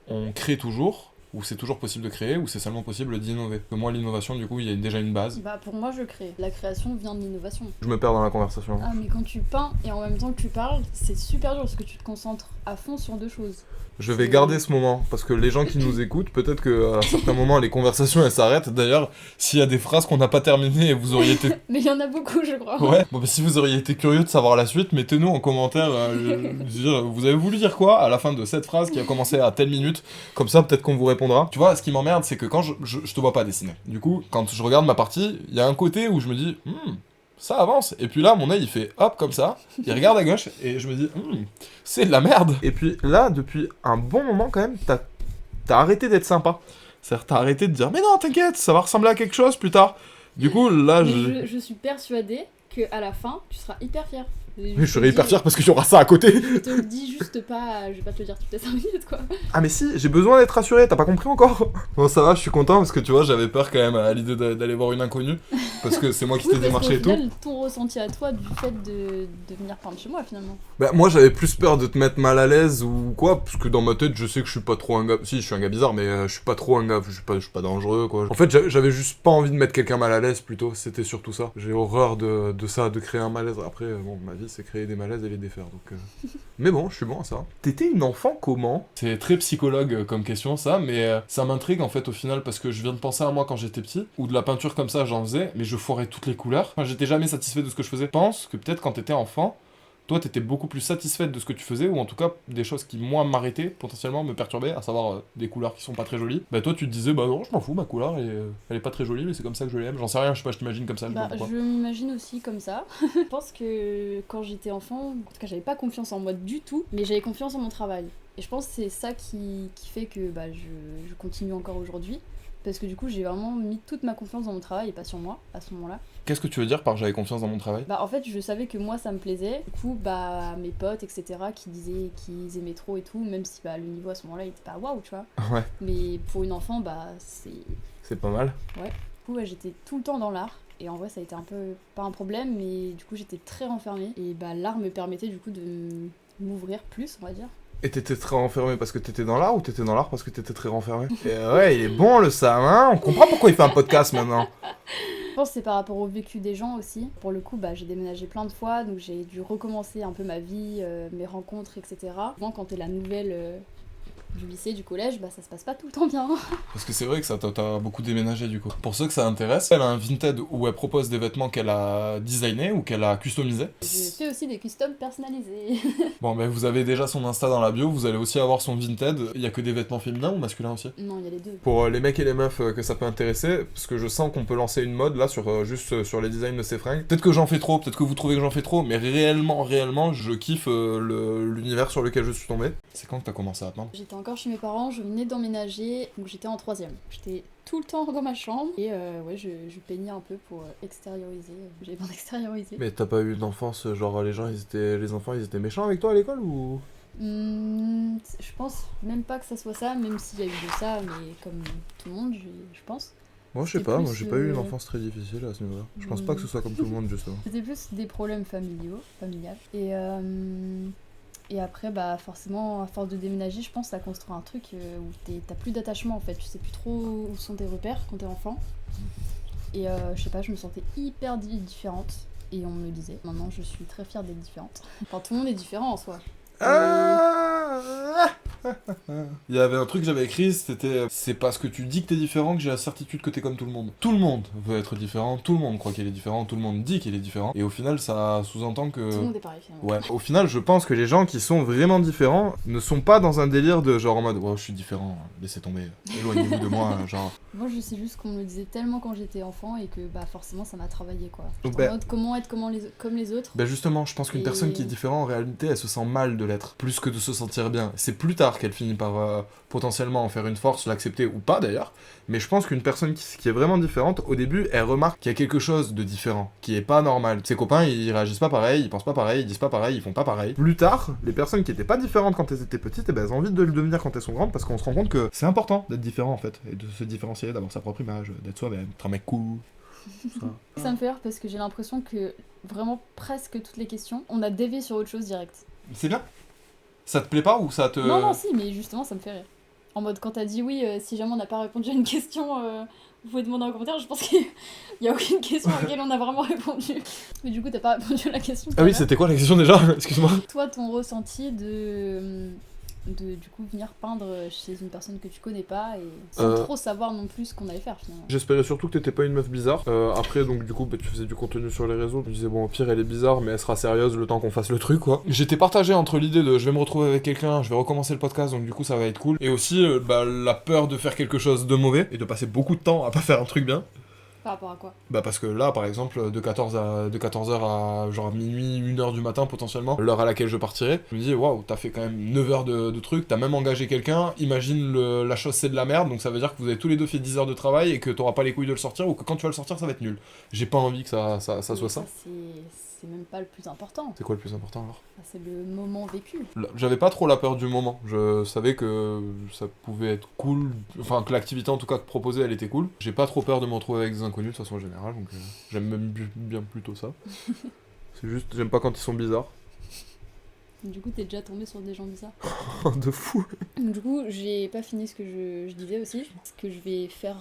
on crée toujours, ou c'est toujours possible de créer, ou c'est seulement possible d'innover? Pour moi, l'innovation, du coup, il y a déjà une base. Bah pour moi je crée. La création vient de l'innovation. Je me perds dans la conversation. Ah mais quand tu peins et en même temps que tu parles, c'est super dur parce que tu te concentres à fond sur deux choses. Je vais garder ce moment, parce que les gens qui nous écoutent, peut-être qu'à certains moments, les conversations, elles s'arrêtent. D'ailleurs, s'il y a des phrases qu'on n'a pas terminées et vous auriez été... Mais il y en a beaucoup je crois. Ouais, bon bah si vous auriez été curieux de savoir la suite, mettez-nous en commentaire, vous avez voulu dire quoi à la fin de cette phrase qui a commencé à telle minute, comme ça peut-être qu'on vous répondra. Tu vois, ce qui m'emmerde, c'est que quand je te vois pas dessiner. Du coup, quand je regarde ma partie, il y a un côté où je me dis, ça avance, et puis là, mon œil il fait hop comme ça, il regarde à gauche, et je me dis, c'est de la merde. Et puis là, depuis un bon moment quand même, t'as arrêté d'être sympa. C'est-à-dire, t'as arrêté de dire, mais non, t'inquiète, ça va ressembler à quelque chose plus tard. Du coup, là, Mais je suis persuadée qu'à la fin, tu seras hyper fier. Je serais hyper fier parce qu'il y aura ça à côté. Je te le dis juste pas, je vais pas te le dire toutes les 5 minutes quoi. Ah mais si, j'ai besoin d'être rassuré, t'as pas compris encore? Bon ça va, je suis content parce que tu vois, j'avais peur quand même à l'idée d'aller voir une inconnue. Parce que c'est moi qui t'ai démarché et tout. Final, ton ressenti à toi du fait de venir peindre chez moi finalement. Bah moi j'avais plus peur de te mettre mal à l'aise ou quoi, parce que dans ma tête je sais que je suis pas trop un gars... Si, je suis un gars bizarre mais je suis pas trop un gars, je suis pas dangereux quoi. En fait j'avais juste pas envie de mettre quelqu'un mal à l'aise plutôt, c'était surtout ça. J'ai horreur de ça, de créer un malaise. Après, bon, ma vie c'est créer des malaises et les défaire donc... Mais bon, je suis bon à ça. T'étais une enfant comment? C'est très psychologue comme question ça, mais ça m'intrigue en fait au final parce que je viens de penser à moi quand j'étais petit, ou de la peinture comme ça j'en faisais, mais je foirais toutes les couleurs. Enfin, j'étais jamais satisfait de ce que je faisais. Je pense que peut-être quand t'étais enfant, toi t'étais beaucoup plus satisfaite de ce que tu faisais, ou en tout cas des choses qui moi m'arrêtaient, potentiellement me perturbaient, à savoir des couleurs qui sont pas très jolies. Bah toi tu te disais bah non je m'en fous, ma couleur elle est pas très jolie mais c'est comme ça que je l'aime, j'en sais rien, je sais pas, je t'imagine comme ça, je sais pas pourquoi. Je m'imagine aussi comme ça. Je pense que quand j'étais enfant, en tout cas j'avais pas confiance en moi du tout, mais j'avais confiance en mon travail. Et je pense que c'est ça qui fait que je continue encore aujourd'hui. Parce que du coup j'ai vraiment mis toute ma confiance dans mon travail et pas sur moi à ce moment-là. Qu'est-ce que tu veux dire par j'avais confiance dans mon travail? Bah en fait je savais que moi ça me plaisait, du coup mes potes etc qui disaient qu'ils aimaient trop et tout, même si le niveau à ce moment-là il était pas waouh tu vois. Ouais. Mais pour une enfant c'est pas mal. Ouais. Du coup j'étais tout le temps dans l'art. Et en vrai ça a été un peu, pas un problème, mais du coup j'étais très renfermée. Et l'art me permettait du coup de m'ouvrir plus on va dire. Et t'étais très renfermé parce que t'étais dans l'art, ou t'étais dans l'art parce que t'étais très renfermé? Et ouais, il est bon le Sam, hein. On comprend pourquoi il fait un podcast maintenant. Je pense que c'est par rapport au vécu des gens aussi. Pour le coup, j'ai déménagé plein de fois, donc j'ai dû recommencer un peu ma vie, mes rencontres, etc. Souvent, quand t'es la nouvelle du lycée, du collège, ça se passe pas tout le temps bien. Parce que c'est vrai que ça t'as beaucoup déménagé du coup. Pour ceux que ça intéresse, elle a un Vinted où elle propose des vêtements qu'elle a designés ou qu'elle a customisés. Je fais aussi des customs personnalisés. Bon vous avez déjà son Insta dans la bio, vous allez aussi avoir son Vinted. Il y a que des vêtements féminins ou masculins aussi? Non, il y a les deux. Pour les mecs et les meufs que ça peut intéresser, parce que je sens qu'on peut lancer une mode là juste sur les designs de ces fringues. Peut-être que j'en fais trop, peut-être que vous trouvez que j'en fais trop, mais réellement, je kiffe l'univers sur lequel je suis tombé. C'est quand que t'as commencé à peindre? J'étais encore chez mes parents, je venais d'emménager, donc j'étais en 3ème. J'étais tout le temps dans ma chambre et je peignais un peu pour extérioriser. J'avais besoin d'extérioriser. Mais t'as pas eu d'enfance, genre les enfants ils étaient méchants avec toi à l'école ou? Je pense même pas que ça soit ça, même s'il y a eu de ça, mais comme tout le monde, je pense. Moi je sais pas, moi j'ai pas eu une enfance très difficile à ce niveau-là. Je pense pas que ce soit comme tout le monde justement. C'était plus des problèmes familiales. Et après, forcément, à force de déménager, je pense que ça construit un truc où t'as plus d'attachement en fait. Tu sais plus trop où sont tes repères quand t'es enfant. Et je sais pas, je me sentais hyper différente. Et on me le disait. Maintenant, je suis très fière d'être différente. Enfin, tout le monde est différent en soi. Il y avait un truc que j'avais écrit, c'était c'est parce que tu dis que t'es différent que j'ai la certitude que t'es comme tout le monde. Tout le monde veut être différent, tout le monde croit qu'il est différent, tout le monde dit qu'il est différent, et au final ça sous-entend que... Tout le monde est pareil finalement. Ouais. Au final, je pense que les gens qui sont vraiment différents ne sont pas dans un délire de genre en mode oh, je suis différent, laissez tomber, éloignez-vous de moi, genre. Moi je sais juste qu'on me le disait tellement quand j'étais enfant et que bah forcément ça m'a travaillé quoi. Donc, En mode comment être comme les autres. Ben justement, je pense qu'une Et- personne qui est différente, en réalité, elle se sent mal de l'être, plus que de se sentir bien. C'est plus tard qu'elle finit par potentiellement en faire une force, l'accepter ou pas d'ailleurs, mais je pense qu'une personne qui est vraiment différente, au début, elle remarque qu'il y a quelque chose de différent, qui est pas normal. Ses copains, ils réagissent pas pareil, ils pensent pas pareil, ils disent pas pareil, ils font pas pareil. Plus tard, les personnes qui étaient pas différentes quand elles étaient petites, eh ben, elles ont envie de le devenir quand elles sont grandes, parce qu'on se rend compte que c'est important d'être différent en fait, et de se différencier, d'avoir sa propre image, d'être soi-même, être un mec cool. Ça me fait rire parce que j'ai l'impression que vraiment presque toutes les questions, on a dévié sur autre chose direct. C'est bien. Ça te plaît pas ou ça te... Non, si, mais justement, ça me fait rire. En mode, quand t'as dit oui, si jamais on n'a pas répondu à une question, vous pouvez demander en commentaire. Je pense qu'il n'y a aucune question à laquelle on a vraiment répondu. Mais du coup, t'as pas répondu à la question. Ah oui, c'était quoi la question déjà? Excuse-moi. Toi, ton ressenti de du coup venir peindre chez une personne que tu connais pas et sans trop savoir non plus ce qu'on allait faire finalement. J'espérais surtout que t'étais pas une meuf bizarre. Après, donc du coup, tu faisais du contenu sur les réseaux. Je me disais, bon, au pire, elle est bizarre, mais elle sera sérieuse le temps qu'on fasse le truc, quoi. J'étais partagé entre l'idée de je vais me retrouver avec quelqu'un, je vais recommencer le podcast, donc du coup, ça va être cool. Et aussi, la peur de faire quelque chose de mauvais et de passer beaucoup de temps à pas faire un truc bien. Par rapport à quoi? Bah parce que là, par exemple, de 14h à genre minuit, 1h du matin potentiellement, l'heure à laquelle je partirais, je me dis, waouh, t'as fait quand même 9 heures de trucs, t'as même engagé quelqu'un, imagine la chose c'est de la merde, donc ça veut dire que vous avez tous les deux fait 10 heures de travail et que t'auras pas les couilles de le sortir, ou que quand tu vas le sortir, ça va être nul. J'ai pas envie que ça soit ça. C'est même pas le plus important. C'est quoi le plus important alors? C'est le moment vécu. J'avais pas trop la peur du moment, je savais que ça pouvait être cool, enfin que l'activité en tout cas proposée elle était cool. J'ai pas trop peur de me retrouver avec des inconnus de façon générale, donc j'aime même bien plutôt ça. C'est juste, j'aime pas quand ils sont bizarres. Du coup, t'es déjà tombé sur des gens bizarres. De fou. Du coup, j'ai pas fini ce que je disais aussi. Ce que je vais faire,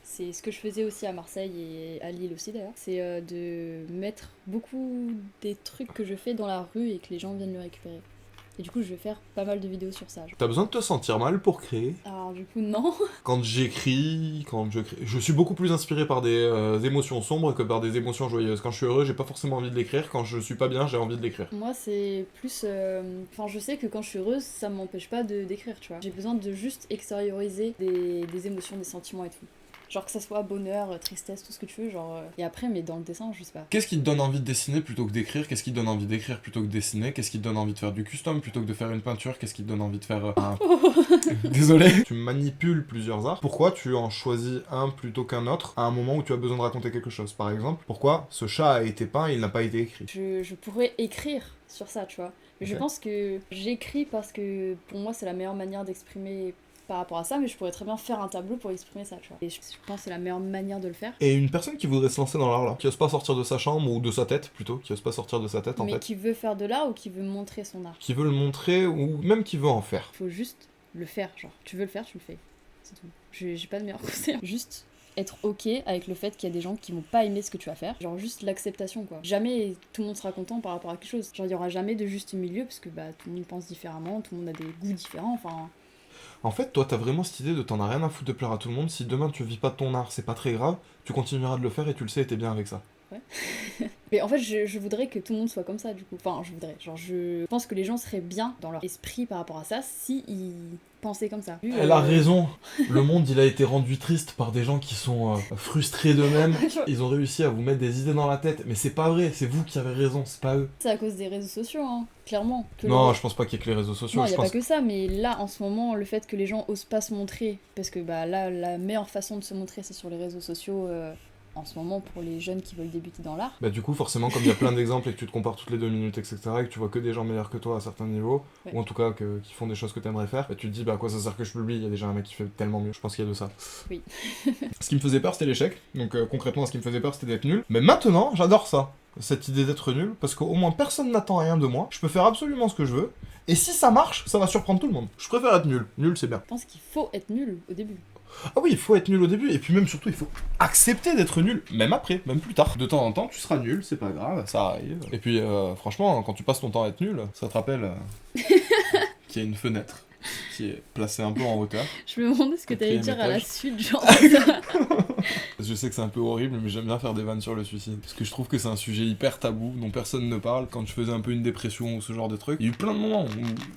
c'est ce que je faisais aussi à Marseille et à Lille aussi d'ailleurs. C'est de mettre beaucoup des trucs que je fais dans la rue et que les gens viennent le récupérer. Et du coup, je vais faire pas mal de vidéos sur ça. T'as besoin de te sentir mal pour créer? Alors du coup, non. Quand j'écris, je suis beaucoup plus inspiré par des émotions sombres que par des émotions joyeuses. Quand je suis heureux, j'ai pas forcément envie de l'écrire. Quand je suis pas bien, j'ai envie de l'écrire. Moi, c'est plus... Enfin, je sais que quand je suis heureuse, ça m'empêche pas d'écrire, tu vois. J'ai besoin de juste extérioriser des émotions, des sentiments et tout. Genre que ça soit bonheur, tristesse, tout ce que tu veux, genre... Et après, mais dans le dessin, je sais pas. Qu'est-ce qui te donne envie de dessiner plutôt que d'écrire? Qu'est-ce qui te donne envie d'écrire plutôt que de dessiner? Qu'est-ce qui te donne envie de faire du custom plutôt que de faire une peinture? Qu'est-ce qui te donne envie de faire un... Désolé. Tu manipules plusieurs arts. Pourquoi tu en choisis un plutôt qu'un autre à un moment où tu as besoin de raconter quelque chose? Par exemple, pourquoi ce chat a été peint et il n'a pas été écrit? Je pourrais écrire sur ça, tu vois. Mais Ok. je pense que j'écris parce que pour moi, c'est la meilleure manière d'exprimer par rapport à ça, mais je pourrais très bien faire un tableau pour exprimer ça, tu vois. Et je pense que c'est la meilleure manière de le faire. Et une personne qui voudrait se lancer dans l'art là, qui ose pas sortir de sa chambre ou de sa tête plutôt, qui ose pas sortir de sa tête en Mais fait, qui veut faire de l'art ou qui veut montrer son art. qui veut le montrer ou même qui veut en faire. Faut juste le faire, genre. Tu veux le faire, tu le fais. C'est tout. J'ai pas de meilleur conseil. Juste être ok avec le fait qu'il y a des gens qui vont pas aimer ce que tu vas faire. Genre juste l'acceptation, quoi. Jamais tout le monde sera content par rapport à quelque chose. Genre il y aura jamais de juste milieu parce que bah tout le monde pense différemment, tout le monde a des goûts différents, enfin... En fait, toi, t'as vraiment cette idée de t'en as rien à foutre de plaire à tout le monde. Si demain tu vis pas de ton art, c'est pas très grave. Tu continueras de le faire et tu le sais et t'es bien avec ça. Mais en fait, je voudrais que tout le monde soit comme ça, du coup. Enfin, je voudrais. Genre, je pense que les gens seraient bien dans leur esprit par rapport à ça si ils pensaient comme ça. Elle a raison. Le monde, il a été rendu triste par des gens qui sont frustrés d'eux-mêmes. Ils ont réussi à vous mettre des idées dans la tête. Mais c'est pas vrai. C'est vous qui avez raison. C'est pas eux. C'est à cause des réseaux sociaux, hein. Clairement. Non, je pense pas qu'il y ait que les réseaux sociaux. Non, je y a pense... pas que ça, mais là, en ce moment, le fait que les gens osent pas se montrer, parce que bah là, la meilleure façon de se montrer, c'est sur les réseaux sociaux, en ce moment, pour les jeunes qui veulent débuter dans l'art. Bah du coup, forcément, comme il y a plein d'exemples et que tu te compares toutes les 2 minutes, etc., et que tu vois que des gens meilleurs que toi à certains niveaux, Ouais. ou en tout cas qui font des choses que t'aimerais faire, bah tu te dis, bah à quoi ça sert que je publie? Il y a déjà un mec qui fait tellement mieux. Je pense qu'il y a de ça. Oui. Ce qui me faisait peur, c'était l'échec. Donc concrètement, ce qui me faisait peur, c'était d'être nul. Mais maintenant, j'adore ça. Cette idée d'être nul, parce qu'au moins personne n'attend rien de moi, je peux faire absolument ce que je veux, et si ça marche, ça va surprendre tout le monde. Je préfère être nul. Nul, c'est bien. Je pense qu'il faut être nul au début. Ah oui, il faut être nul au début, et puis même surtout, il faut accepter d'être nul, même après, même plus tard. De temps en temps, tu seras nul, c'est pas grave, ça arrive. Et puis, franchement, quand tu passes ton temps à être nul, ça te rappelle qu'il y a une fenêtre. qui est placé un peu en hauteur. Je me demandais ce que t'allais dire à la Quatrième suite, genre. Je sais que c'est un peu horrible, mais j'aime bien faire des vannes sur le suicide. Parce que je trouve que c'est un sujet hyper tabou, dont personne ne parle. Quand je faisais un peu une dépression ou ce genre de truc, il y a eu plein de moments où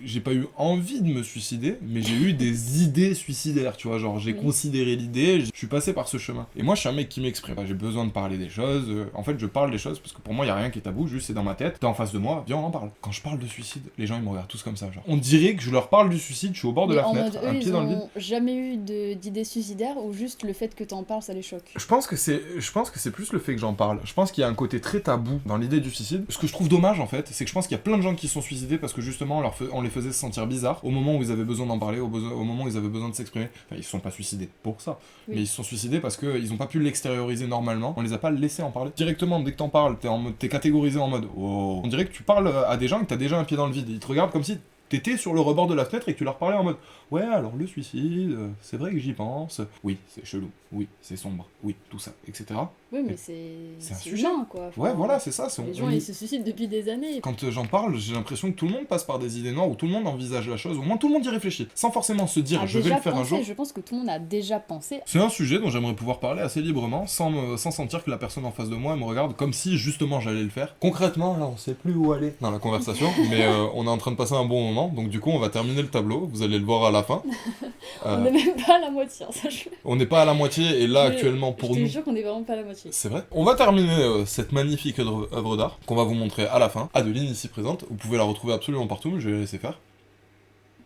j'ai pas eu envie de me suicider, mais j'ai eu des idées suicidaires, tu vois. Genre, j'ai Oui. considéré l'idée, je suis passé par ce chemin. Et moi, je suis un mec qui m'exprime. J'ai besoin de parler des choses. En fait, je parle des choses parce que pour moi, il y a rien qui est tabou, juste c'est dans ma tête. T'es en face de moi, viens, on en parle. Quand je parle de suicide, les gens, ils me regardent tous comme ça. Genre, on dirait que je leur parle du suicide, je suis au bord de Mais la en fenêtre, mode, un eux, pied ils dans le vide. ont jamais eu d'idées suicidaires ou juste le fait que t'en parles, ça les choque. Je pense que c'est plus le fait que j'en parle. Je pense qu'il y a un côté très tabou dans l'idée du suicide. Ce que je trouve dommage en fait, c'est que je pense qu'il y a plein de gens qui se sont suicidés parce que justement on les faisait se sentir bizarres au moment où ils avaient besoin d'en parler, au moment où ils avaient besoin de s'exprimer. Enfin, ils se sont pas suicidés pour ça, Oui. mais ils se sont suicidés parce qu'ils ont pas pu l'extérioriser normalement. On les a pas laissés en parler. Directement, dès que t'en parles, t'es catégorisé en mode oh. On dirait que tu parles à des gens et que t'as déjà un pied dans le vide. Ils te regardent comme si t'étais sur le rebord de la fenêtre et que tu leur parlais en mode ouais, alors le suicide, c'est vrai que j'y pense. Oui, c'est chelou. Oui, c'est sombre. Oui, tout ça, etc. Oui, mais c'est un c'est sujet. humain, quoi. Enfin, Ouais, voilà, c'est ça. Les gens, ils se suicident depuis des années. Quand j'en parle, j'ai l'impression que tout le monde passe par des idées noires, où tout le monde envisage la chose, au moins tout le monde y réfléchit, sans forcément se dire A je vais déjà le faire un pensé, jour. Je pense que tout le monde a déjà pensé. C'est un sujet dont j'aimerais pouvoir parler assez librement, sans sentir que la personne en face de moi me regarde comme si justement j'allais le faire. Concrètement, là, on sait plus où aller dans la conversation, mais on est en train de passer un bon moment, donc du coup on va terminer le tableau, vous allez le voir à la fin. On n'est même pas à la moitié, ça je... On n'est pas à la moitié, et là actuellement pour Je nous... te jure qu'on est vraiment pas à la moitié. C'est vrai. On va terminer cette magnifique œuvre d'art qu'on va vous montrer à la fin. Adeline ici présente, vous pouvez la retrouver absolument partout, mais je vais la laisser faire.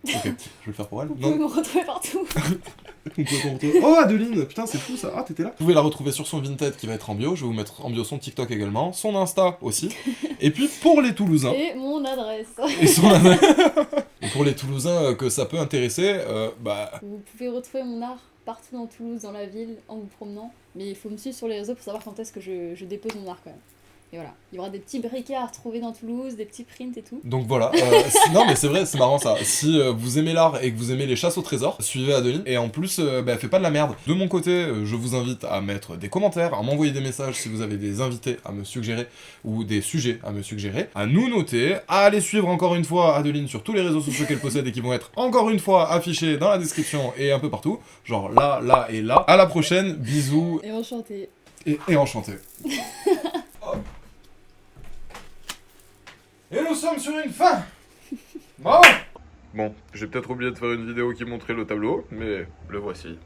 Ok, je vais le faire pour elle. Vous pouvez me retrouver partout. On peut qu'on retrouve... Oh Adeline, putain c'est fou ça, ah t'étais là. Vous pouvez la retrouver sur son Vinted qui va être en bio, je vais vous mettre en bio son TikTok également, son Insta aussi. Et puis pour les Toulousains... Et mon adresse. Et son adresse... Et pour les Toulousains que ça peut intéresser, bah... Vous pouvez retrouver mon art partout dans Toulouse, dans la ville, en vous promenant. Mais il faut me suivre sur les réseaux pour savoir quand est-ce que je dépose mon art quand même. Et voilà, il y aura des petits briquets à retrouver dans Toulouse, des petits prints et tout. Donc voilà, non mais c'est vrai, c'est marrant ça. Si vous aimez l'art et que vous aimez les chasses au trésor, suivez Adeline. Et en plus, faites pas de la merde. De mon côté, je vous invite à mettre des commentaires, à m'envoyer des messages si vous avez des invités à me suggérer ou des sujets à me suggérer, à nous noter, à aller suivre encore une fois Adeline sur tous les réseaux sociaux qu'elle possède et qui vont être encore une fois affichés dans la description et un peu partout. Genre là, là et là. À la prochaine, bisous Et enchanté. et enchanté. Et nous sommes sur une fin. Bon, j'ai peut-être oublié de faire une vidéo qui montrait le tableau, mais le voici.